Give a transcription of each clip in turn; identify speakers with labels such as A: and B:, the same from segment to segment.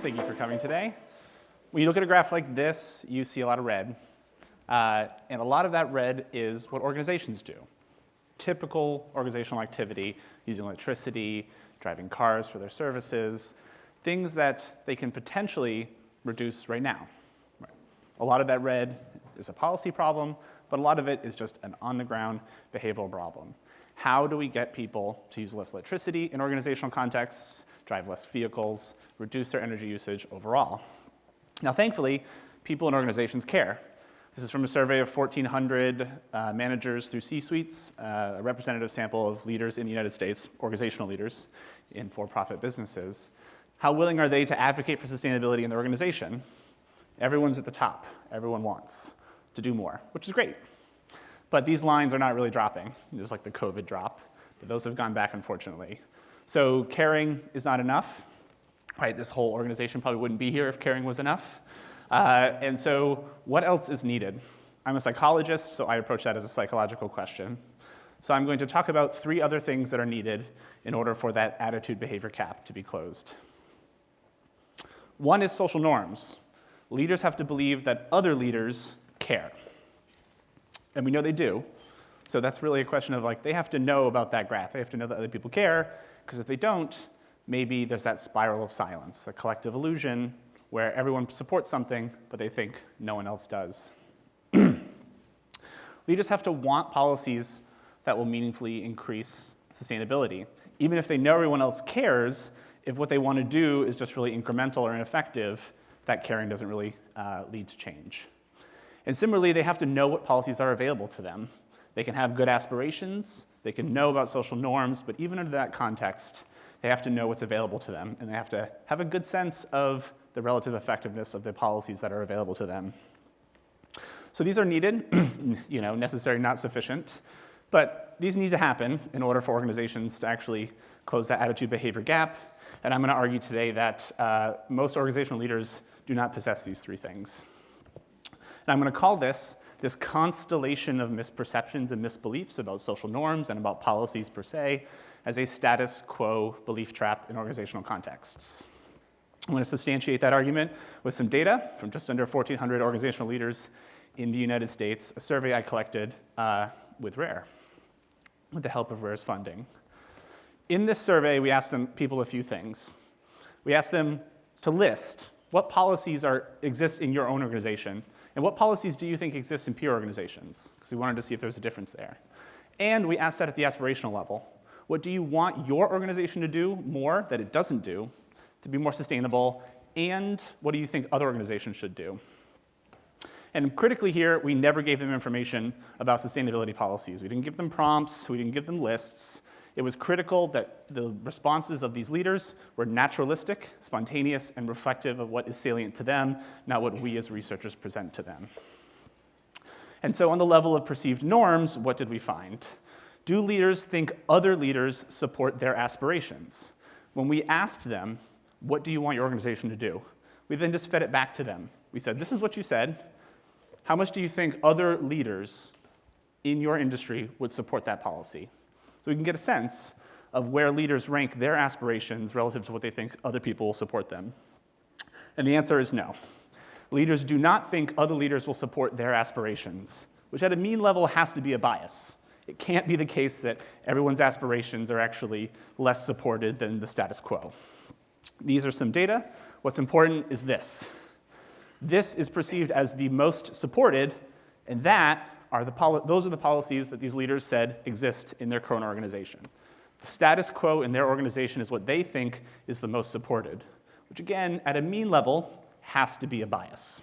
A: Thank you for coming today. When you look at a graph like this, you see a lot of red. And a lot of that red is what organizations do. Typical organizational activity, using electricity, driving cars for their services, things that they can potentially reduce right now. Right. A lot of that red is a policy problem, but a lot of it is just an on-the-ground behavioral problem. How do we get people to use less electricity in organizational contexts, drive less vehicles, reduce their energy usage overall? Now, thankfully, people in organizations care. This is from a survey of 1,400 managers through C-suites, a representative sample of leaders in the United States, organizational leaders in for-profit businesses. How willing are they to advocate for sustainability in their organization? Everyone's at the top. Everyone wants to do more, which is great. But these lines are not really dropping. There's like the COVID drop, but those have gone back, unfortunately. So caring is not enough. Right, this whole organization probably wouldn't be here if caring was enough. And so what else is needed? I'm a psychologist, so I approach that as a psychological question. So I'm going to talk about 3 other things that are needed in order for that attitude behavior gap to be closed. One is social norms. Leaders have to believe that other leaders care. And we know they do. So that's really a question of like, they have to know about that graph. They have to know that other people care, because if they don't, maybe there's that spiral of silence, a collective illusion where everyone supports something, but they think no one else does. Leaders have to want policies that will meaningfully increase sustainability. Even if they know everyone else cares, if what they want to do is just really incremental or ineffective, that caring doesn't really lead to change. And similarly, they have to know what policies are available to them. They can have good aspirations, they can know about social norms, but even under that context, they have to know what's available to them, and they have to have a good sense of the relative effectiveness of the policies that are available to them. So these are needed, necessary, not sufficient, but these need to happen in order for organizations to actually close that attitude behavior gap. And I'm going to argue today that most organizational leaders do not possess these 3 things. And I'm going to call this constellation of misperceptions and misbeliefs about social norms and about policies per se as a status quo belief trap in organizational contexts. I'm going to substantiate that argument with some data from just under 1,400 organizational leaders in the United States, a survey I collected with RARE, with the help of RARE's funding. In this survey, we asked people a few things. We asked them to list what policies exist in your own organization, and what policies do you think exist in peer organizations? Because we wanted to see if there was a difference there. And we asked that at the aspirational level. What do you want your organization to do more that it doesn't do to be more sustainable? And what do you think other organizations should do? And critically here, we never gave them information about sustainability policies. We didn't give them prompts. We didn't give them lists. It was critical that the responses of these leaders were naturalistic, spontaneous, and reflective of what is salient to them, not what we as researchers present to them. And so on the level of perceived norms, what did we find? Do leaders think other leaders support their aspirations? When we asked them, what do you want your organization to do? We then just fed it back to them. We said, this is what you said. How much do you think other leaders in your industry would support that policy? So we can get a sense of where leaders rank their aspirations relative to what they think other people will support them. And the answer is no. Leaders do not think other leaders will support their aspirations, which at a mean level has to be a bias. It can't be the case that everyone's aspirations are actually less supported than the status quo. These are some data. What's important is this. This is perceived as the most supported, and those are the policies that these leaders said exist in their current organization. The status quo in their organization is what they think is the most supported, which again, at a mean level, has to be a bias.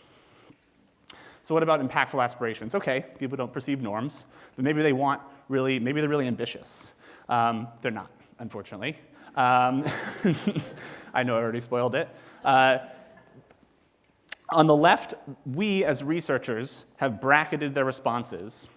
A: So what about impactful aspirations? Okay, people don't perceive norms, but maybe they're really ambitious. They're not, unfortunately. I know I already spoiled it. On the left, we as researchers have bracketed their responses.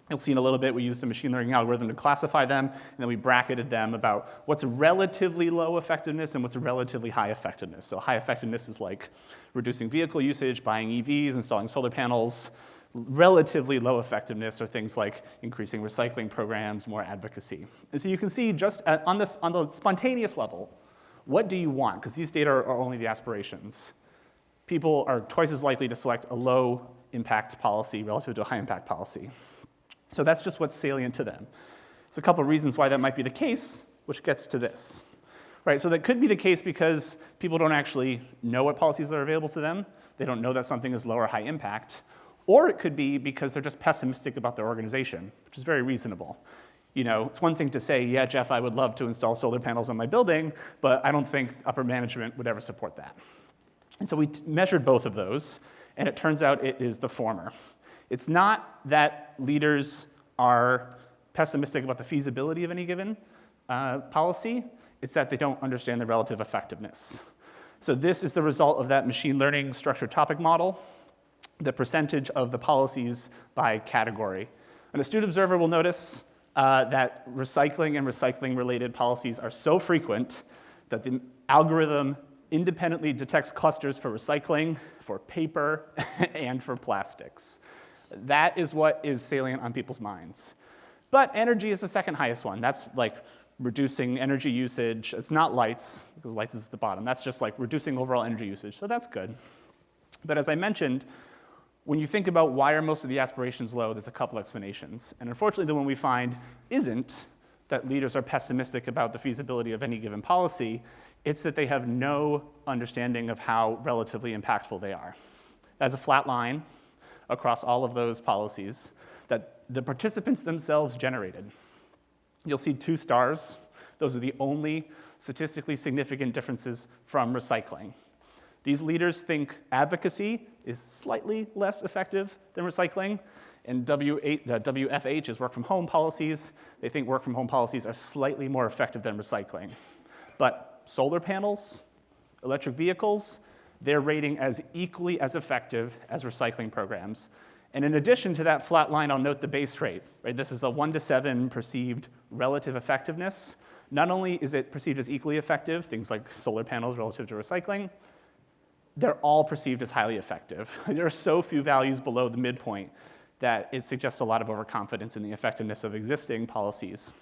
A: You'll see in a little bit, we used a machine learning algorithm to classify them, and then we bracketed them about what's relatively low effectiveness and what's relatively high effectiveness. So high effectiveness is like reducing vehicle usage, buying EVs, installing solar panels. Relatively low effectiveness are things like increasing recycling programs, more advocacy. And so you can see just on the spontaneous level, what do you want? Because these data are only the aspirations. People are twice as likely to select a low impact policy relative to a high impact policy. So that's just what's salient to them. There's a couple of reasons why that might be the case, which gets to this. Right, so that could be the case because people don't actually know what policies are available to them. They don't know that something is low or high impact. Or it could be because they're just pessimistic about their organization, which is very reasonable. You know, it's one thing to say, yeah, Jeff, I would love to install solar panels on my building, but I don't think upper management would ever support that. And so we measured both of those, and it turns out it is the former. It's not that leaders are pessimistic about the feasibility of any given policy. It's that they don't understand the relative effectiveness. So this is the result of that machine learning structured topic model, the percentage of the policies by category. An astute observer will notice that recycling and recycling-related policies are so frequent that the algorithm independently detects clusters for recycling, for paper, and for plastics. That is what is salient on people's minds. But energy is the second highest one. That's like reducing energy usage. It's not lights, because lights is at the bottom. That's just like reducing overall energy usage, so that's good. But as I mentioned, when you think about why are most of the aspirations low, there's a couple explanations. And unfortunately, the one we find isn't that leaders are pessimistic about the feasibility of any given policy. It's that they have no understanding of how relatively impactful they are. That's a flat line across all of those policies that the participants themselves generated. You'll see 2 stars. Those are the only statistically significant differences from recycling. These leaders think advocacy is slightly less effective than recycling, and WFH is work from home policies. They think work from home policies are slightly more effective than recycling. But solar panels, electric vehicles, they're rating as equally as effective as recycling programs. And in addition to that flat line, I'll note the base rate. Right? This is a 1 to 7 perceived relative effectiveness. Not only is it perceived as equally effective, things like solar panels relative to recycling, they're all perceived as highly effective. There are so few values below the midpoint that it suggests a lot of overconfidence in the effectiveness of existing policies.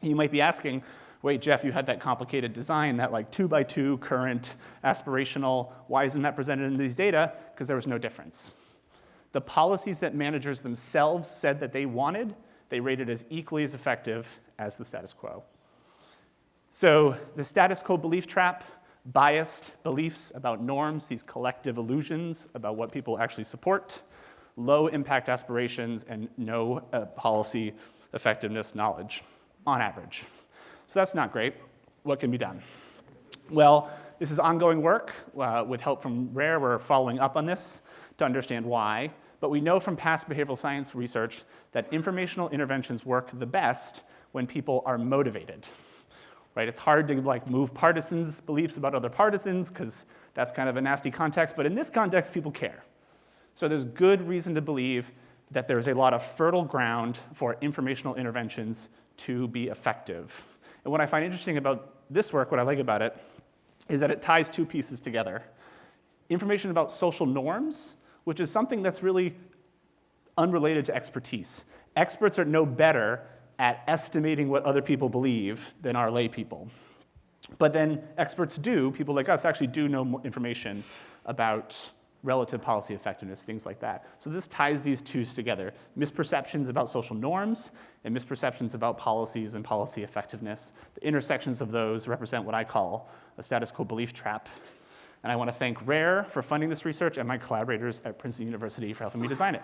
A: You might be asking, wait, Jeff, you had that complicated design, that like 2x2 current aspirational, why isn't that presented in these data? Because there was no difference. The policies that managers themselves said that they wanted, they rated as equally as effective as the status quo. So the status quo belief trap, biased beliefs about norms, these collective illusions about what people actually support, low impact aspirations, and no policy effectiveness knowledge on average. So that's not great. What can be done? Well, this is ongoing work. With help from RARE, we're following up on this to understand why. But we know from past behavioral science research that informational interventions work the best when people are motivated. Right? It's hard to like move partisans' beliefs about other partisans because that's kind of a nasty context. But in this context, people care. So there's good reason to believe that there's a lot of fertile ground for informational interventions to be effective. And what I find interesting about this work, what I like about it, is that it ties 2 pieces together. Information about social norms, which is something that's really unrelated to expertise. Experts are no better at estimating what other people believe than our lay people. But then experts people like us actually do know more information about relative policy effectiveness, things like that. So this ties these 2 together. Misperceptions about social norms and misperceptions about policies and policy effectiveness. The intersections of those represent what I call a status quo belief trap. And I want to thank RARE for funding this research and my collaborators at Princeton University for helping me design it.